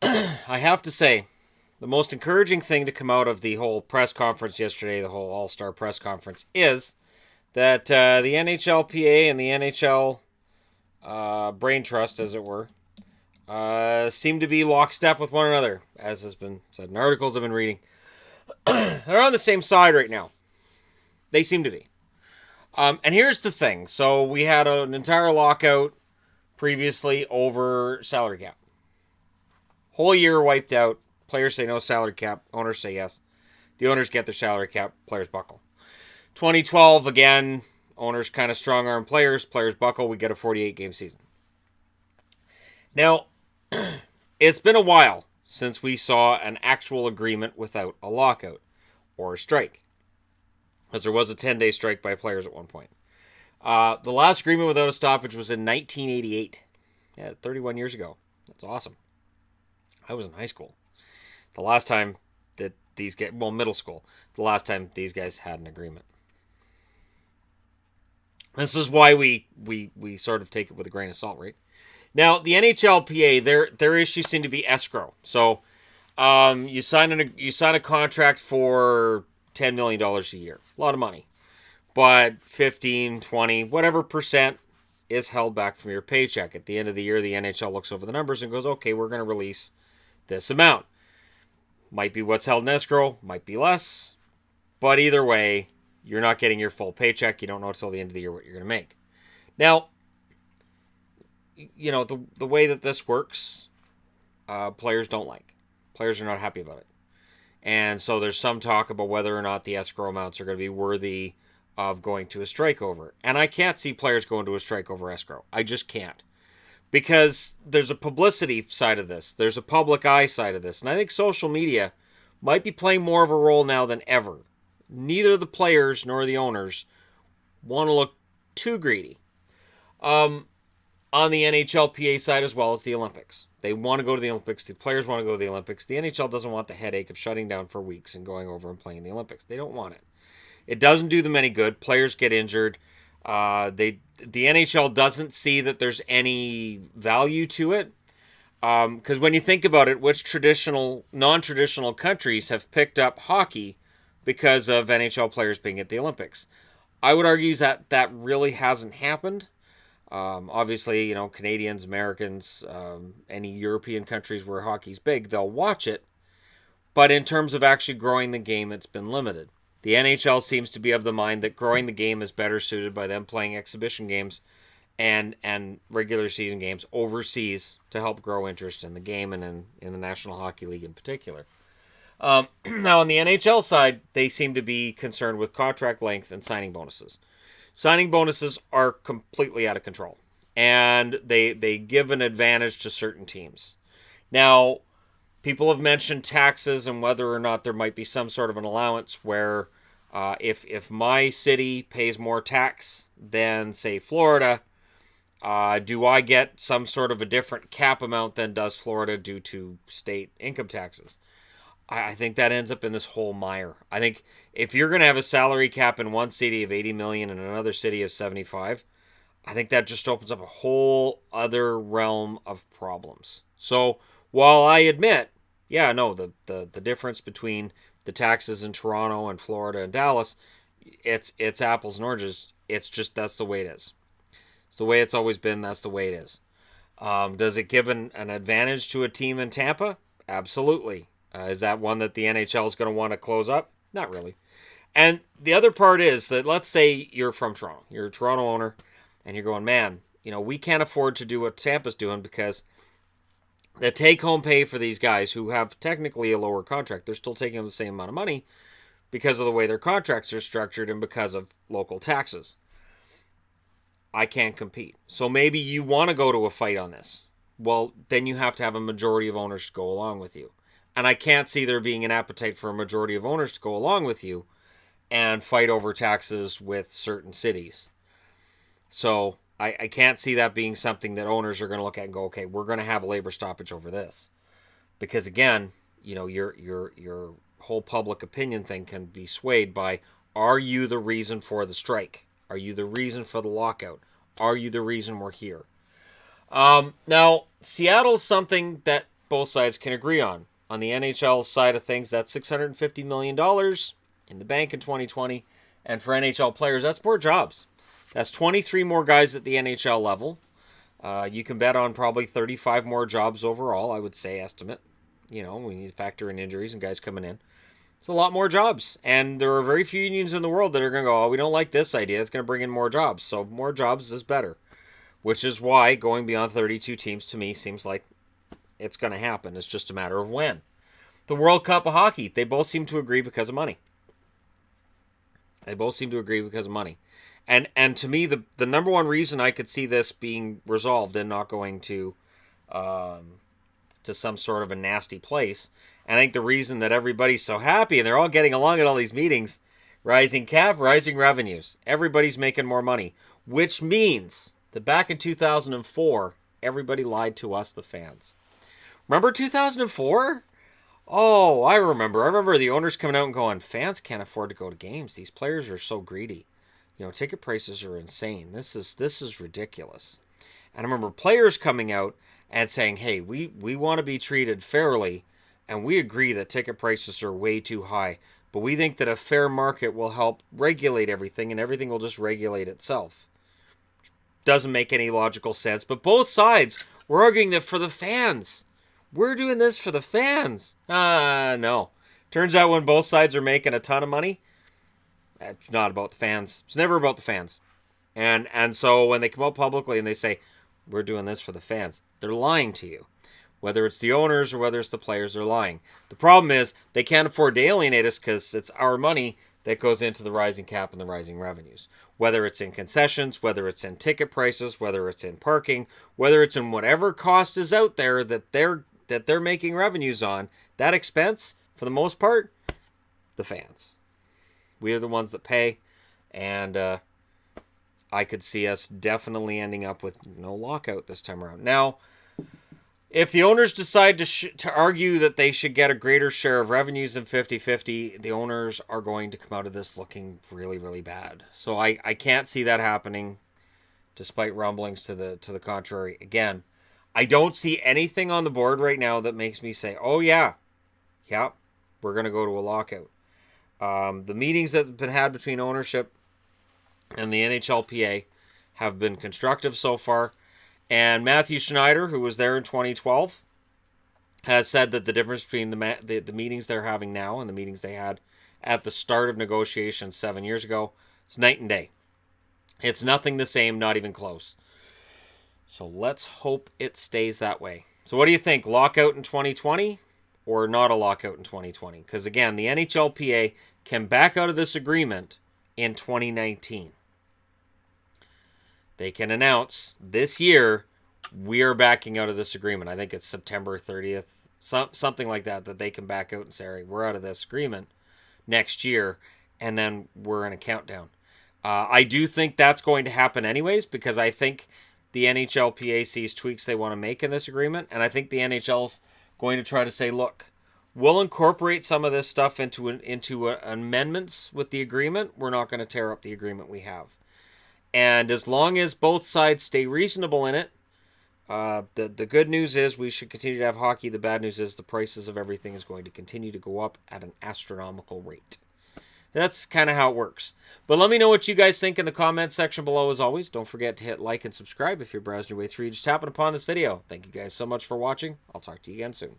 I have to say, the most encouraging thing to come out of the whole press conference yesterday, the whole All-Star press conference, is that the NHLPA and the NHL Brain Trust, as it were, seem to be lockstep with one another, as has been said in articles I've been reading. They're on the same side right now. They seem to be. And here's the thing. So we had an entire lockout previously over salary cap. Whole year wiped out. Players say no salary cap. Owners say yes. The owners get their salary cap. Players buckle. 2012, again, owners kind of strong arm players. Players buckle. We get a 48-game season. Now, it's been a while since we saw an actual agreement without a lockout or a strike, because there was a 10-day strike by players at one point. The last agreement without a stoppage was in 1988. Yeah, 31 years ago. That's awesome. I was in high school. The last time that these guys, well, middle school, the last time these guys had an agreement. This is why we sort of take it with a grain of salt, right? Now, the NHLPA, their issues seem to be escrow. So, you sign a contract for $10 million a year. A lot of money. But 15, 20, whatever percent is held back from your paycheck. At the end of the year, the NHL looks over the numbers and goes, okay, we're going to release this amount. Might be what's held in escrow, might be less. But either way, you're not getting your full paycheck. You don't know until the end of the year what you're going to make. Now, you know, the way that this works, players don't like. Players are not happy about it. And so there's some talk about whether or not the escrow amounts are going to be worthy of going to a strike over. And I can't see players going to a strike over escrow. I just can't. Because there's a publicity side of this. There's a public eye side of this. And I think social media might be playing more of a role now than ever. Neither the players nor the owners want to look too greedy. On the NHLPA side as well as the Olympics. They want to go to the Olympics. The players want to go to the Olympics. The NHL doesn't want the headache of shutting down for weeks and going over and playing the Olympics. They don't want it. It doesn't do them any good. Players get injured. The NHL doesn't see that there's any value to it. Because when you think about it, which non-traditional countries have picked up hockey because of NHL players being at the Olympics? I would argue that really hasn't happened. Obviously, you know, Canadians, Americans, any European countries where hockey's big, they'll watch it. But in terms of actually growing the game, it's been limited. The NHL seems to be of the mind that growing the game is better suited by them playing exhibition games and regular season games overseas to help grow interest in the game and in the National Hockey League in particular. Now, on the NHL side, they seem to be concerned with contract length and signing bonuses. Signing bonuses are completely out of control, and they give an advantage to certain teams. Now, people have mentioned taxes and whether or not there might be some sort of an allowance where if my city pays more tax than, say, Florida, do I get some sort of a different cap amount than does Florida due to state income taxes? I think that ends up in this whole mire. I think if you're going to have a salary cap in one city of 80 million and another city of 75, I think that just opens up a whole other realm of problems. So while I admit, yeah, no, the difference between the taxes in Toronto and Florida and Dallas, it's apples and oranges. It's just that's the way it is. It's the way it's always been. That's the way it is. Does it give an advantage to a team in Tampa? Absolutely. Is that one that the NHL is going to want to close up? Not really. And the other part is that let's say you're from Toronto. You're a Toronto owner, and you're going, man, you know, we can't afford to do what Tampa's doing because the take-home pay for these guys who have technically a lower contract, they're still taking the same amount of money because of the way their contracts are structured and because of local taxes. I can't compete. So maybe you want to go to a fight on this. Well, then you have to have a majority of owners go along with you. And I can't see there being an appetite for a majority of owners to go along with you and fight over taxes with certain cities. So I can't see that being something that owners are going to look at and go, okay, we're going to have a labor stoppage over this. Because again, you know, your whole public opinion thing can be swayed by, are you the reason for the strike? Are you the reason for the lockout? Are you the reason we're here? Now, Seattle's something that both sides can agree on. On the NHL side of things, that's $650 million in the bank in 2020. And for NHL players, that's more jobs. That's 23 more guys at the NHL level. You can bet on probably 35 more jobs overall, I would say, estimate. You know, when you factor in injuries and guys coming in. It's a lot more jobs. And there are very few unions in the world that are going to go, oh, we don't like this idea. It's going to bring in more jobs. So more jobs is better. Which is why going beyond 32 teams to me seems like it's going to happen. It's just a matter of when. The World Cup of Hockey, they both seem to agree because of money. They both seem to agree because of money. And to me, the number one reason I could see this being resolved and not going to some sort of a nasty place, and I think the reason that everybody's so happy and they're all getting along at all these meetings, rising cap, rising revenues. Everybody's making more money, which means that back in 2004, everybody lied to us, the fans. Remember 2004? Oh, I remember. I remember the owners coming out and going, fans can't afford to go to games. These players are so greedy. You know, ticket prices are insane. This is ridiculous. And I remember players coming out and saying, hey, we want to be treated fairly, and we agree that ticket prices are way too high, but we think that a fair market will help regulate everything, and everything will just regulate itself. Doesn't make any logical sense, but both sides were arguing that for the fans. We're doing this for the fans. No. Turns out when both sides are making a ton of money, it's not about the fans. It's never about the fans. And so when they come out publicly and they say, we're doing this for the fans, they're lying to you. Whether it's the owners or whether it's the players, they're lying. The problem is they can't afford to alienate us because it's our money that goes into the rising cap and the rising revenues. Whether it's in concessions, whether it's in ticket prices, whether it's in parking, whether it's in whatever cost is out there that they're making revenues on, that expense, for the most part, the fans. We are the ones that pay, and I could see us definitely ending up with no lockout this time around. Now, if the owners decide to argue that they should get a greater share of revenues than 50-50, the owners are going to come out of this looking really, really bad. So I can't see that happening, despite rumblings to the contrary. Again, I don't see anything on the board right now that makes me say, oh yeah, we're going to go to a lockout. The meetings that have been had between ownership and the NHLPA have been constructive so far. And Matthew Schneider, who was there in 2012, has said that the difference between the meetings they're having now and the meetings they had at the start of negotiations 7 years ago, it's night and day. It's nothing the same, not even close. So let's hope it stays that way. So what do you think? Lockout in 2020 or not a lockout in 2020? Because again, the NHLPA can back out of this agreement in 2019. They can announce this year, we are backing out of this agreement. I think it's September 30th, something like that they can back out and say, all right, we're out of this agreement next year, and then we're in a countdown. I do think that's going to happen anyways, because I think the NHLPA sees tweaks they want to make in this agreement, and I think the NHL's going to try to say, look, we'll incorporate some of this stuff into amendments with the agreement. We're not going to tear up the agreement we have. And as long as both sides stay reasonable in it, the good news is we should continue to have hockey. The bad news is the prices of everything is going to continue to go up at an astronomical rate. That's kind of how it works. But let me know what you guys think in the comments section below as always. Don't forget to hit like and subscribe if you're browsing your way through. Just tapping upon this video. Thank you guys so much for watching. I'll talk to you again soon.